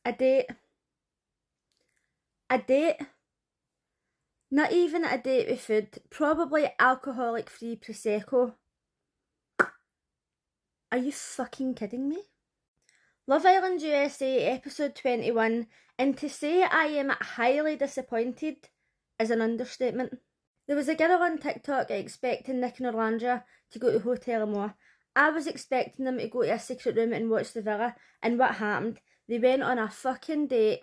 A date. A date. Not even a date with food. Probably alcoholic-free Prosecco. Are you fucking kidding me? Love Island USA episode 21, and to say I am highly disappointed is an understatement. There was a girl on TikTok expecting Nick and Orlando to go to Hotel Amore. I was expecting them to go to a secret room and watch the villa, and what happened? They went on a fucking date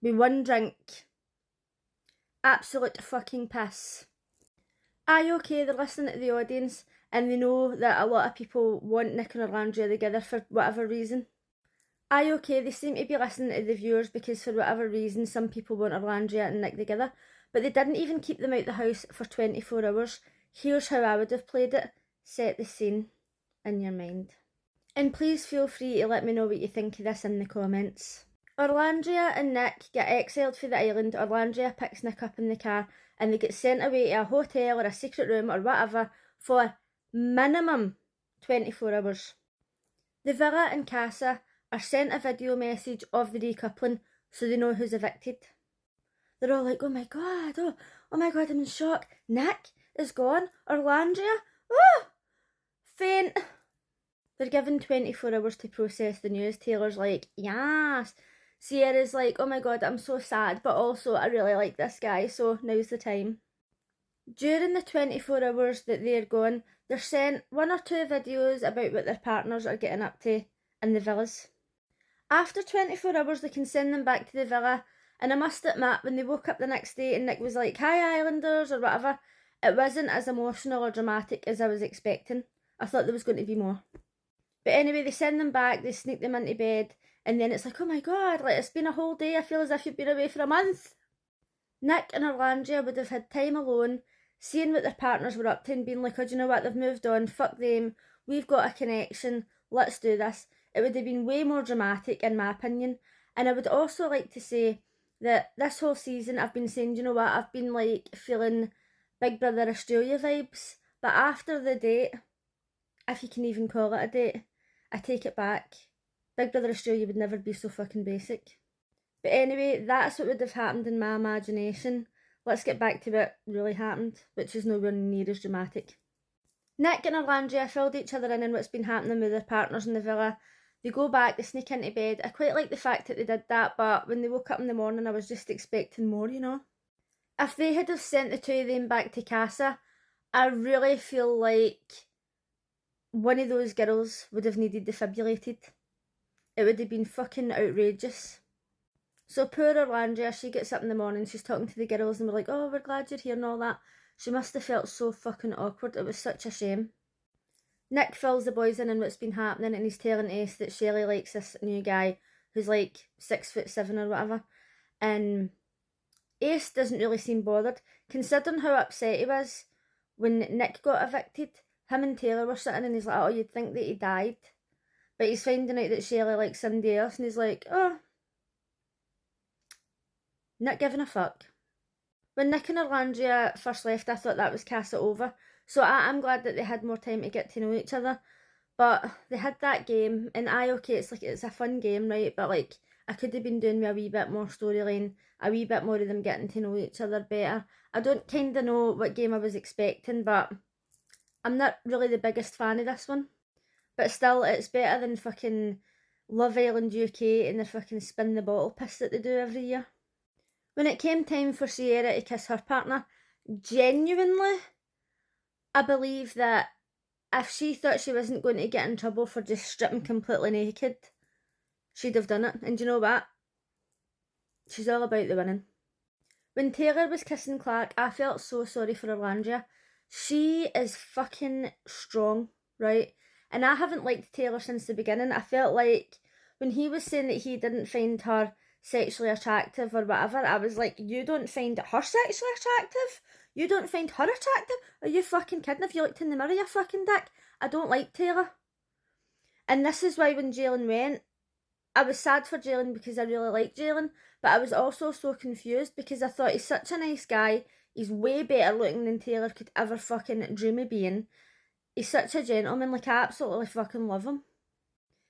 with one drink. Absolute fucking piss. Aye, okay, they're listening to the audience and they know that a lot of people want Nick and Orlando together for whatever reason. Aye, okay, they seem to be listening to the viewers because for whatever reason some people want Orlando and Nick together, but they didn't even keep them out the house for 24 hours. Here's how I would have played it. Set the scene in your mind. And please feel free to let me know what you think of this in the comments. Orlando and Nick get exiled for the island. Orlando picks Nick up in the car and they get sent away to a hotel or a secret room or whatever for minimum 24 hours. The villa and Casa are sent a video message of the recoupling so they know who's evicted. They're all like, oh my god, oh my god, I'm in shock. Nick is gone. Orlando, oh, faint. They're given 24 hours to process the news. Taylor's like, yes. Sierra's like, oh my god, I'm so sad, but also I really like this guy, so now's the time. During the 24 hours that they're gone, they're sent 1 or 2 videos about what their partners are getting up to in the villas. After 24 hours, they can send them back to the villa, and I must admit, when they woke up the next day and Nick was like, hi Islanders, or whatever, it wasn't as emotional or dramatic as I was expecting. I thought there was going to be more. But anyway, they send them back, they sneak them into bed, and then it's like, oh my god, like it's been a whole day, I feel as if you've been away for a month. Nick and Orlando would have had time alone, seeing what their partners were up to and being like, oh, do you know what, they've moved on, fuck them, we've got a connection, let's do this. It would have been way more dramatic in my opinion. And I would also like to say that this whole season I've been saying, you know what, I've been like feeling Big Brother Australia vibes, but after the date, if you can even call it a date, I take it back. Big Brother Australia would never be so fucking basic. But anyway, that's what would have happened in my imagination. Let's get back to what really happened, which is nowhere near as dramatic. Nick and Orlando filled each other in on what's been happening with their partners in the villa. They go back, they sneak into bed. I quite like the fact that they did that, but when they woke up in the morning, I was just expecting more, you know. If they had have sent the 2 of them back to Casa, I really feel like one of those girls would have needed defibrillated. It would have been fucking outrageous. So poor Orlando, she gets up in the morning, she's talking to the girls and we're like, oh, we're glad you're here and all that. She must have felt so fucking awkward. It was such a shame. Nick fills the boys in on what's been happening and he's telling Ace that Shelley likes this new guy who's like 6'7" or whatever. And Ace doesn't really seem bothered, considering how upset he was when Nick got evicted. Him and Taylor were sitting and he's like, oh, you'd think that he died. But he's finding out that Shelley likes somebody else and he's like, oh, not giving a fuck. When Nick and Orlando first left, I thought that was Casa over. So I'm glad that they had more time to get to know each other. But they had that game, and okay, it's a fun game, right? But like, I could have been doing with a wee bit more storyline, a wee bit more of them getting to know each other better. I don't kind of know what game I was expecting, but I'm not really the biggest fan of this one. But still, it's better than fucking Love Island UK and the fucking spin the bottle piss that they do every year. When it came time for Sierra to kiss her partner, genuinely, I believe that if she thought she wasn't going to get in trouble for just stripping completely naked, she'd have done it. And you know what? She's all about the winning. When Taylor was kissing Clark, I felt so sorry for Orlando. She is fucking strong, right? And I haven't liked Taylor since the beginning. I felt like when he was saying that he didn't find her sexually attractive or whatever, I was like, you don't find her sexually attractive? You don't find her attractive? Are you fucking kidding? If you looked in the mirror, you fucking dick. I don't like Taylor. And this is why when Jalen went, I was sad for Jalen because I really like Jalen, but I was also so confused because I thought he's such a nice guy. He's way better looking than Taylor could ever fucking dream of being. He's such a gentleman, like I absolutely fucking love him.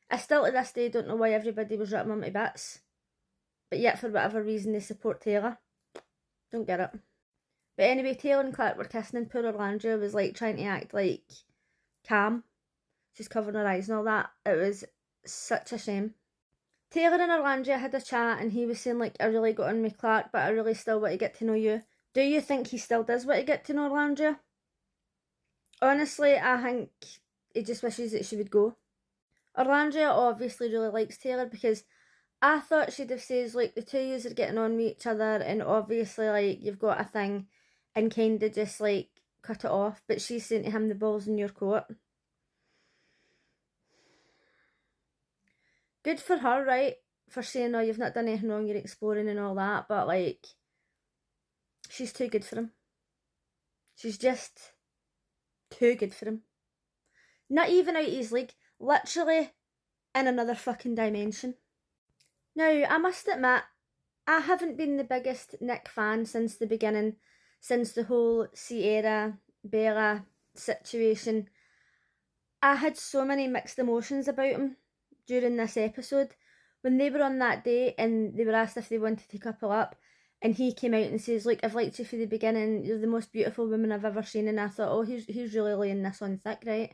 I still to this day don't know why everybody was ripping him to bits, but yet for whatever reason they support Taylor. Don't get it. But anyway, Taylor and Clark were kissing and poor Orlandria was like trying to act like calm. She's covering her eyes and all that. It was such a shame. Taylor and Orlandria had a chat and he was saying like, I really got on with Clark, but I really still want to get to know you. Do you think he still does want to get to know Orlandria? Honestly, I think he just wishes that she would go. Orlandria obviously really likes Taylor because I thought she'd have said like the two of yous are getting on with each other and obviously like you've got a thing and kind of just like cut it off, but she's saying to him the ball's in your court. Good for her, right? For saying, oh, you've not done anything wrong, you're exploring and all that, but like, she's too good for him. She's just too good for him. Not even out of his league, literally in another fucking dimension. Now, I must admit, I haven't been the biggest Nick fan since the beginning, since the whole Sierra, Bella situation. I had so many mixed emotions about him during this episode. When they were on that date and they were asked if they wanted to couple up, and he came out and says, look, I've liked you from the beginning, you're the most beautiful woman I've ever seen, and I thought, oh, he's really laying this on thick, right?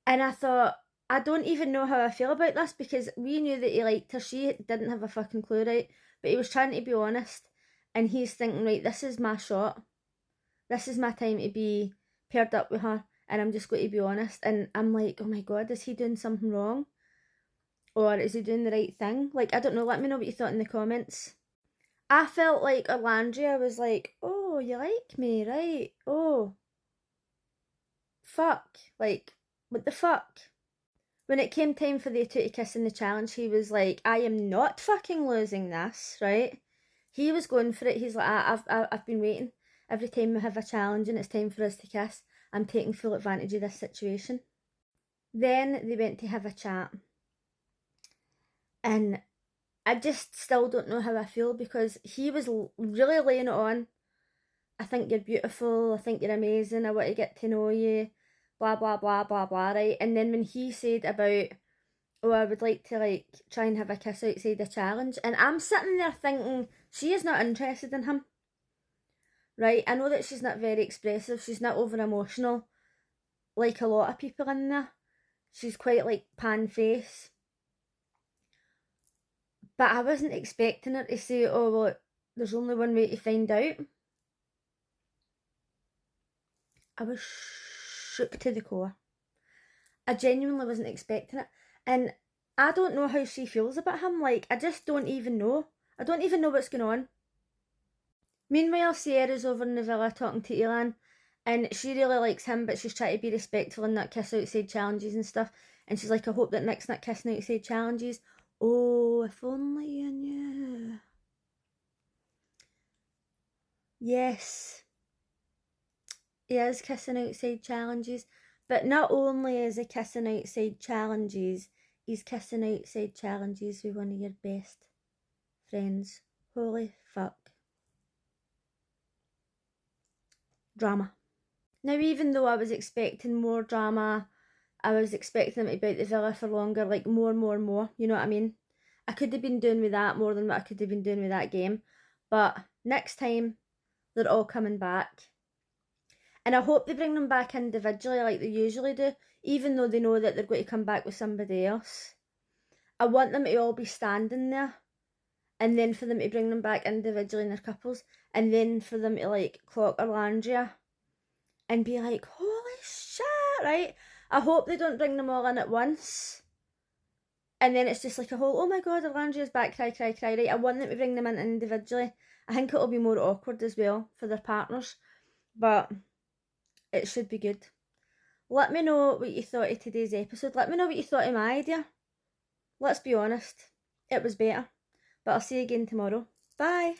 And I thought, I don't even know how I feel about this, because we knew that he liked her, she didn't have a fucking clue, right? But he was trying to be honest, and he's thinking, right, this is my shot, this is my time to be paired up with her, and I'm just going to be honest. And I'm like, oh my god, is he doing something wrong? Or is he doing the right thing? Like, I don't know, let me know what you thought in the comments. I felt like Orlandria was like, oh, you like me, right? Oh, fuck. Like, what the fuck? When it came time for the two to kiss in the challenge, he was like, I am not fucking losing this, right? He was going for it. He's like, I've been waiting. Every time we have a challenge and it's time for us to kiss, I'm taking full advantage of this situation. Then they went to have a chat. And I just still don't know how I feel, because he was really laying it on. I think you're beautiful, I think you're amazing, I want to get to know you, blah, blah, blah, blah, blah, right? And then when he said about, oh, I would like to like try and have a kiss outside the challenge, and I'm sitting there thinking, she is not interested in him, right? I know that she's not very expressive, she's not over emotional, like a lot of people in there. She's quite like pan face. But I wasn't expecting her to say, oh, well, there's only one way to find out. I was shook to the core. I genuinely wasn't expecting it. And I don't know how she feels about him. Like, I just don't even know. I don't even know what's going on. Meanwhile, Sierra's over in the villa talking to Elan, and she really likes him, but she's trying to be respectful and not kiss outside challenges and stuff. And she's like, I hope that Nick's not kissing outside challenges. Oh, if only you knew. Yes, he is kissing outside challenges, but not only is he kissing outside challenges, he's kissing outside challenges with one of your best friends. Holy fuck. Drama. Now, even though I was expecting more drama, I was expecting them to be out the villa for longer, like more, you know what I mean? I could have been doing with that more than what I could have been doing with that game, but next time, they're all coming back. And I hope they bring them back individually like they usually do, even though they know that they're going to come back with somebody else. I want them to all be standing there, and then for them to bring them back individually in their couples, and then for them to like clock Orlandria and be like, holy shit, right? I hope they don't bring them all in at once. And then it's just like a whole, oh my god, Orlandria's back, cry, cry, cry, right? I want them to bring them in individually. I think it'll be more awkward as well for their partners, but it should be good. Let me know what you thought of today's episode. Let me know what you thought of my idea. Let's be honest, it was better. But I'll see you again tomorrow. Bye.